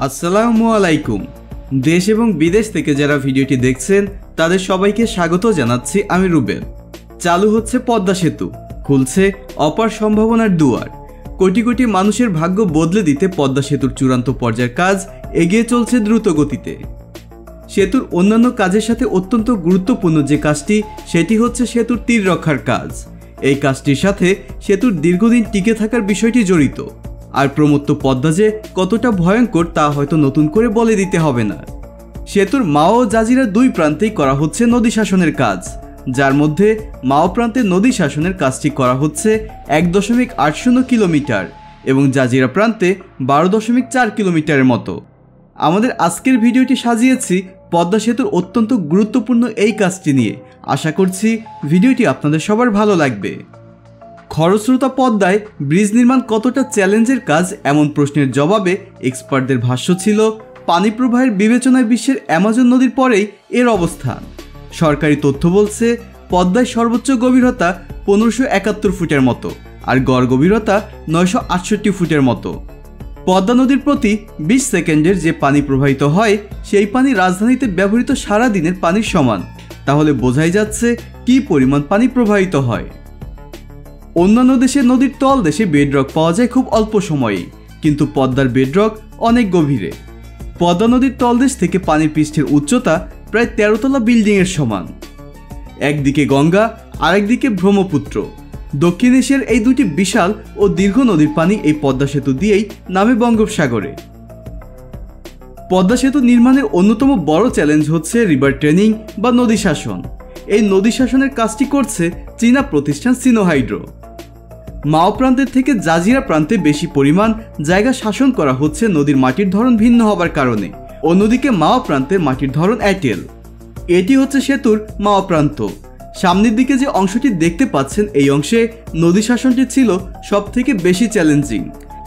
আসসালামু আলাইকুম। দেশ এবং বিদেশ থেকে যারা ভিডিওটি দেখছেন তাদের সবাইকে স্বাগত জানাচ্ছি আমি রুবেল। চালু হচ্ছে পদ্মা সেতু, খুলছে অপার সম্ভাবনার দুয়ার। কোটি কোটি মানুষের ভাগ্য বদলে দিতে পদ্মা সেতুর চূড়ান্ত পর্যায়ের কাজ এগিয়ে চলছে দ্রুত গতিতে। সেতুর অন্যান্য কাজের সাথে অত্যন্ত গুরুত্বপূর্ণ যে কাজটি, সেটি হচ্ছে সেতুর তীর রক্ষার কাজ। এই কাজটির সাথে সেতুর দীর্ঘদিন টিকে থাকার বিষয়টি জড়িত। আর প্রমত্ত পদ্মা যে কতটা ভয়ঙ্কর তা হয়তো নতুন করে বলে দিতে হবে না। সেতুর মাও ও জাজিরা দুই প্রান্তেই করা হচ্ছে নদী শাসনের কাজ, যার মধ্যে মাও প্রান্তে নদী শাসনের কাজটি করা হচ্ছে 1.80 কিলোমিটার এবং জাজিরা প্রান্তে 12.4 কিলোমিটারের মতো। আমাদের আজকের ভিডিওটি সাজিয়েছি পদ্মা সেতুর অত্যন্ত গুরুত্বপূর্ণ এই কাজটি নিয়ে। আশা করছি ভিডিওটি আপনাদের সবার ভালো লাগবে। খরস্রোতা পদ্মায় ব্রিজ নির্মাণ কতটা চ্যালেঞ্জের কাজ, এমন প্রশ্নের জবাবে এক্সপার্টদের ভাষ্য ছিল, পানি প্রবাহের বিবেচনায় বিশ্বের অ্যামাজন নদীর পরেই এর অবস্থান। সরকারি তথ্য বলছে পদ্মায় সর্বোচ্চ গভীরতা 1571 ফুটের মতো আর গড় গভীরতা 968 ফুটের মতো। পদ্মা নদীর প্রতি 20 সেকেন্ডের যে পানি প্রবাহিত হয়, সেই পানি রাজধানীতে ব্যবহৃত সারা দিনের পানির সমান। তাহলে বোঝাই যাচ্ছে কি পরিমাণ পানি প্রবাহিত হয়। অন্যান্য দেশে নদীর তল দেশে বেডরক পাওয়া যায় খুব অল্প সময়ে, কিন্তু পদ্মার বেডরক অনেক গভীরে। পদ্মা নদীর তলদেশ থেকে পানির পৃষ্ঠের উচ্চতা প্রায় 13 তলা বিল্ডিংয়ের সমান। একদিকে গঙ্গা, আরেকদিকে ব্রহ্মপুত্র। দক্ষিণ এশিয়ার এই দুটি বিশাল ও দীর্ঘ নদীর পানি এই পদ্মা সেতু দিয়েই নামে বঙ্গোপসাগরে। পদ্মা সেতু নির্মাণের অন্যতম বড় চ্যালেঞ্জ হচ্ছে রিভার ট্রেনিং বা নদী শাসন। এই নদী শাসনের কাজটি করছে চীনা প্রতিষ্ঠান সিনোহাইড্রো। মাও প্রান্তের থেকে জাজিরা প্রান্তে বেশি পরিমাণ জায়গা শাসন করা হচ্ছে নদীর মাটির ধরন ভিন্ন হবার কারণে। অন্যদিকে মাও প্রান্তের মাটির ধরন এঁটেল। এটি হচ্ছে সেতুর মাও প্রান্ত। সামনের দিকে যে অংশটি দেখতে পাচ্ছেন, এই অংশে নদী শাসনটি ছিল সব থেকে বেশি চ্যালেঞ্জিং,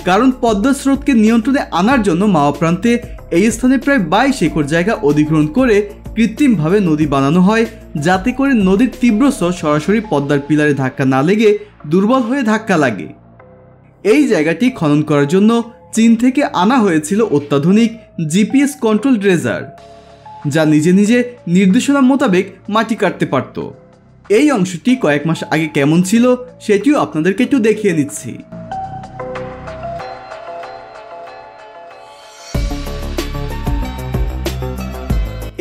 কারণ পদ্মা স্রোতকে নিয়ন্ত্রণে আনার জন্য মাও প্রান্তে এই স্থানে প্রায় 22 একর জায়গা অধিগ্রহণ করে কৃত্রিমভাবে নদী বানানো হয়, যাতে করে নদীর তীব্র স্রোত সরাসরি পদ্মার পিলারে ধাক্কা না লেগে দুর্বল হয়ে ধাক্কা লাগে। এই জায়গাটি খনন করার জন্য চীন থেকে আনা হয়েছিল অত্যাধুনিক জিপিএস কন্ট্রোল ড্রেজার, যা নিজে নিজে নির্দেশনা মোতাবেক মাটি কাটতে পারত। এই অংশটি কয়েক মাস আগে কেমন ছিল সেটিও আপনাদেরকে একটু দেখিয়ে নিচ্ছি।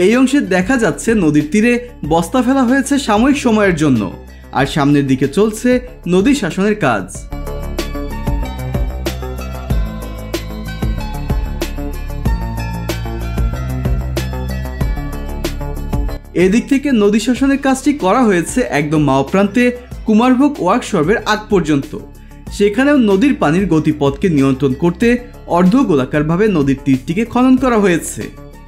এই অংশে দেখা যাচ্ছে নদীর তীরে বস্তা ফেলা হয়েছে সাময়িক সময়ের জন্য, আর সামনের দিকে চলছে নদী শাসনের কাজ। এদিক থেকে নদী শাসনের কাজটি করা হয়েছে একদম মাও প্রান্তে কুমারভোগ ওয়ার্কশপের আগ পর্যন্ত। সেখানেও নদীর পানির গতিপথকে নিয়ন্ত্রণ করতে অর্ধগোলাকারভাবে নদীর তীরটিকে খনন করা হয়েছে।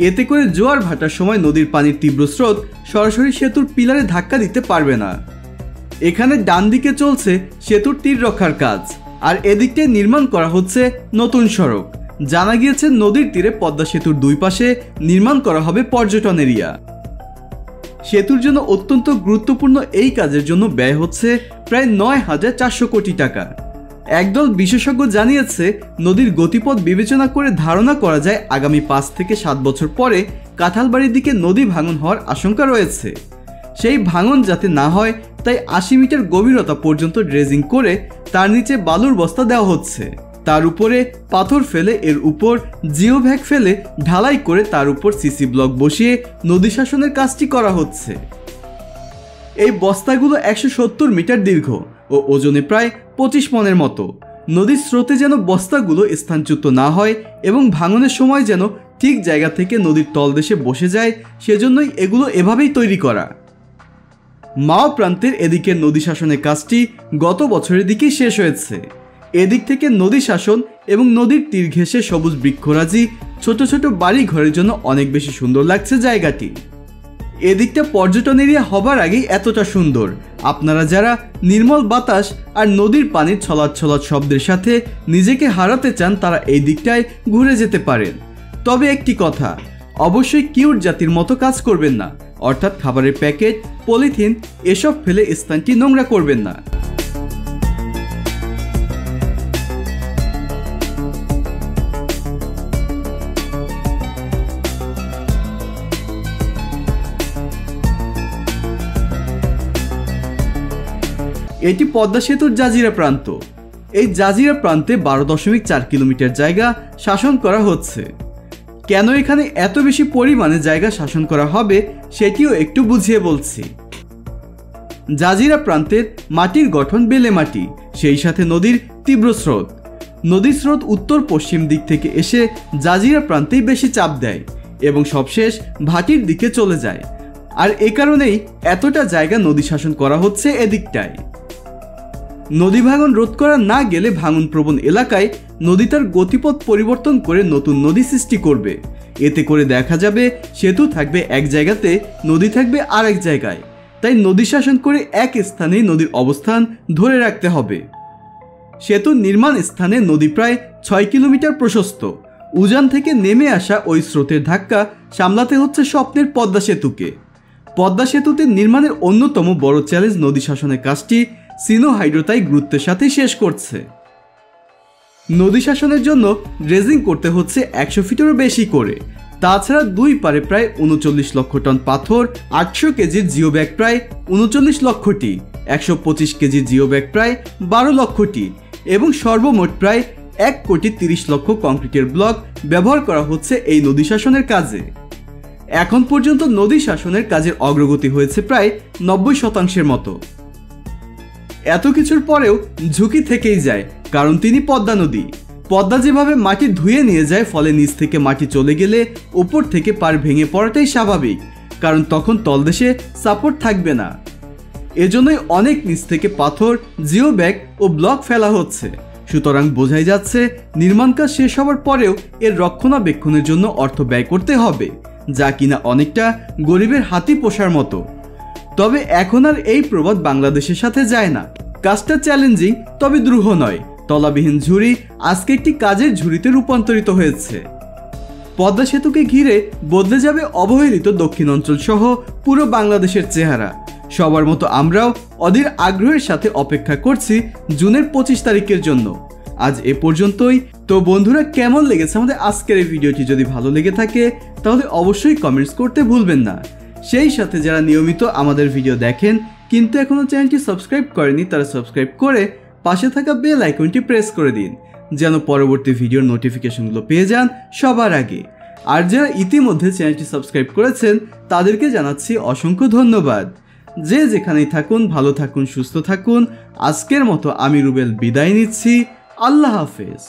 এতে করে জোয়ার ভাটার সময় নদীর পানির তীব্র স্রোত সরাসরি সেতুর পিলারে ধাক্কা দিতে পারবে না। এখানে ডান দিকে চলছে সেতুর তীর রক্ষার কাজ, আর এদিকটায় নির্মাণ করা হচ্ছে নতুন সড়ক। জানা গিয়েছে নদীর তীরে পদ্মা সেতুর দুই পাশে নির্মাণ করা হবে পর্যটন এরিয়া। সেতুর জন্য অত্যন্ত গুরুত্বপূর্ণ এই কাজের জন্য ব্যয় হচ্ছে প্রায় 9,400 কোটি টাকা। একদল বিশেষজ্ঞ জানিয়েছে, নদীর গতিপথ বিবেচনা করে ধারণা করা যায় আগামী 5 থেকে 7 বছর পরে কাঁঠালবাড়ির দিকে নদী ভাঙন হওয়ার আশঙ্কা রয়েছে। সেই ভাঙন যাতে না হয় তাই 80 মিটার গভীরতা পর্যন্ত ড্রেজিং করে তার নিচে বালুর বস্তা দেওয়া হচ্ছে। তার উপরে পাথর ফেলে এর উপর জিওভ্যাক ফেলে ঢালাই করে তার উপর সিসি ব্লক বসিয়ে নদী শাসনের কাজটি করা হচ্ছে। এই বস্তাগুলো 170 মিটার দীর্ঘ ও ওজনে প্রায় 25 মনের মতো। নদীর স্রোতে যেন বস্তাগুলো স্থানচ্যুত না হয় এবং ভাঙনের সময় যেন ঠিক জায়গা থেকে নদীর তলদেশে বসে যায়, সেজন্যই এগুলো এভাবেই তৈরি করা। মাও প্রান্তের এদিকের নদী শাসনের কাজটি গত বছরের দিকেই শেষ হয়েছে। এদিক থেকে নদী শাসন এবং নদীর তীর ঘেঁষে সবুজ বৃক্ষরাজি, ছোট ছোট বাড়ি ঘরের জন্য অনেক বেশি সুন্দর লাগছে জায়গাটি। এদিকটা পর্যটন এরিয়া হবার আগেই এতটা সুন্দর। আপনারা যারা নির্মল বাতাস আর নদীর পানির ছলাৎ ছলাৎ শব্দের সাথে নিজেকে হারাতে চান, তারা এই দিকটায় ঘুরে যেতে পারেন। তবে একটি কথা, অবশ্যই কিউট জাতির মতো কাজ করবেন না, অর্থাৎ খাবারের প্যাকেট, পলিথিন এসব ফেলে স্থানটি নোংরা করবেন না। এটি পদ্মা সেতুর জাজিরা প্রান্ত। এই জাজিরা প্রান্তে 12.4 কিলোমিটার জায়গা শাসন করা হচ্ছে। কেন এখানে এত বেশি পরিমাণে জায়গা শাসন করা হবে সেটিও একটু বুঝিয়ে বলছি। জাজিরা প্রান্তের মাটির গঠন বেলে মাটি, সেই সাথে নদীর তীব্র স্রোত। নদীর স্রোত উত্তর পশ্চিম দিক থেকে এসে জাজিরা প্রান্তেই বেশি চাপ দেয় এবং সবশেষ ভাটির দিকে চলে যায়। আর এ কারণেই এতটা জায়গা নদী শাসন করা হচ্ছে এদিকটায়। নদী ভাঙন রোধ করা না গেলে ভাঙন প্রবণ এলাকায় নদী তার গতিপথ পরিবর্তন করে নতুন নদী সৃষ্টি করবে। এতে করে দেখা যাবে সেতু থাকবে এক জায়গাতে, নদী থাকবে আর এক জায়গায়। তাই নদী শাসন করে এক স্থানেই নদীর অবস্থান ধরে রাখতে হবে। সেতুর নির্মাণ স্থানে নদী প্রায় 6 কিলোমিটার প্রশস্ত। উজান থেকে নেমে আসা ওই স্রোতের ধাক্কা সামলাতে হচ্ছে স্বপ্নের পদ্মা সেতুকে। পদ্মা সেতুতে নির্মাণের অন্যতম বড় চ্যালেঞ্জ নদী শাসনের কাজটি সিনো হাইড্রো তাই গুরুত্বের সাথে শেষ করছে। নদী শাসনের জন্য ড্রেজিং করতে হচ্ছে 100 ফিটেরও বেশি করে। তাছাড়া দুই পারে প্রায় 39 লক্ষ টন পাথর, 800 কেজির জিও ব্যাগ প্রায় 39 লক্ষটি, 125 কেজির জিও ব্যাগ প্রায় 12 লক্ষটি এবং সর্বমোট প্রায় 1,30 লক্ষ কংক্রিটের ব্লক ব্যবহার করা হচ্ছে এই নদী শাসনের কাজে। এখন পর্যন্ত নদী শাসনের কাজের অগ্রগতি হয়েছে প্রায় 90% মতো। এত কিছুর পরেও ঝুঁকি থেকেই যায়, কারণ তিনি পদ্মা নদী। পদ্মা যেভাবে মাটি ধুয়ে নিয়ে যায়, ফলে নিচ থেকে মাটি চলে গেলে উপর থেকে পার ভেঙে পড়াটাই স্বাভাবিক, কারণ তখন তলদেশে সাপোর্ট থাকবে না। এজন্যই অনেক নিচ থেকে পাথর, জিও ব্যাগ ও ব্লক ফেলা হচ্ছে। সুতরাং বোঝাই যাচ্ছে নির্মাণ কাজ শেষ হওয়ার পরেও এর রক্ষণাবেক্ষণের জন্য অর্থ ব্যয় করতে হবে, যা কিনা অনেকটা গরিবের হাতি পোষার মতো। তবে এখন আর এই প্রবাদ বাংলাদেশের সাথে যায় না। কাজটা চ্যালেঞ্জিং, তবে দ্রুহ নয়। তলাবিহীন ঝুড়ি আজকে একটি কাজের ঝুড়িতে রূপান্তরিত হয়েছে। পদ্মা সেতুকে ঘিরে বদলে যাবে অবহেলিত দক্ষিণ অঞ্চল সহ পুরো বাংলাদেশের চেহারা। সবার মতো আমরাও অধীর আগ্রহের সাথে অপেক্ষা করছি জুনের 25 তারিখের জন্য। আজ এ পর্যন্তই। তো বন্ধুরা, কেমন লেগেছে আমাদের আজকের এই ভিডিওটি? যদি ভালো লেগে থাকে তাহলে অবশ্যই কমেন্টস করতে ভুলবেন না। সেই সাথে যারা নিয়মিত আমাদের ভিডিও দেখেন কিন্তু এখনো চ্যানেলটি সাবস্ক্রাইব করেনি, তারা সাবস্ক্রাইব করে পাশে থাকা বেল আইকনটি প্রেস করে দিন, যেন পরবর্তী ভিডিওর নোটিফিকেশনগুলো পেয়ে যান সবার আগে। আর যারা ইতিমধ্যে চ্যানেলটি সাবস্ক্রাইব করেছেন তাদেরকে জানাচ্ছি অসংখ্য ধন্যবাদ। যে যেখানেই থাকুন, ভালো থাকুন, সুস্থ থাকুন। আজকের মতো আমি রুবেল বিদায় নিচ্ছি। আল্লাহ হাফেজ।